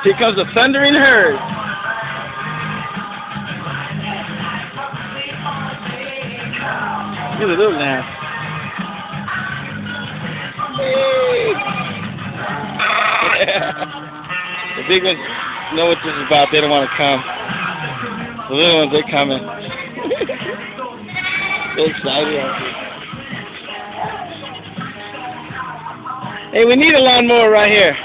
Here comes a thundering herd. Look at the little lamb. The big ones know what this is about. They don't want to come. The little ones, they're coming. They're excited out here. Hey, we need a lawnmower right here.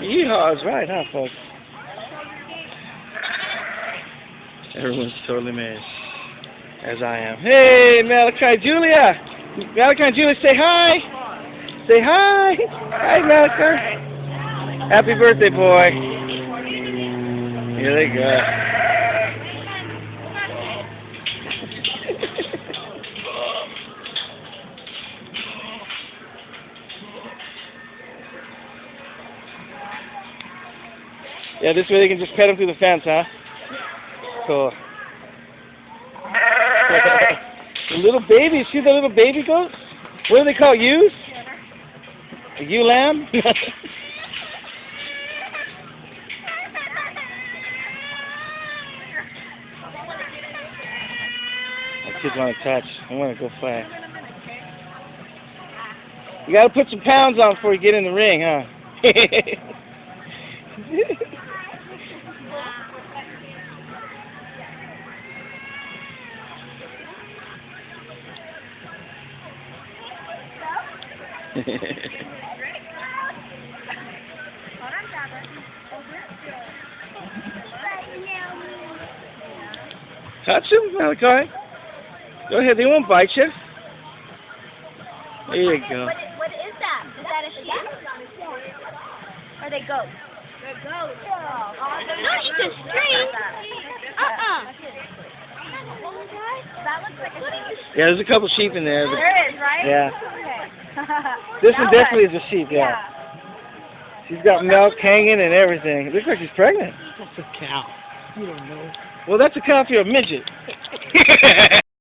Yeehaw is right, huh, folks? Everyone's totally amazed, as I am. Hey, Malachi, Julia! Malachi and Julia, say hi! Say hi! Hi, Malachi! Happy birthday, boy! Here they go. Yeah, this way they can just pet them through the fence, huh? Cool. The little baby, see the little baby goat? What do they call ewes? A ewe lamb? My kids want to touch. I want to go play. You got to put some pounds on before you get in the ring, huh? Touch him, Malachi. Go ahead, they won't bite you. There you go. What is that? Is that a sheep? Or are they goats? They're goats. Don't eat the string. That looks like a sheep. Yeah, there's a couple sheep in there. There is, right? Yeah. Okay. This one definitely is a sheep, yeah. She's got milk hanging and everything. It looks like she's pregnant. That's a cow. You don't know. Well, that's a cow if you're a midget.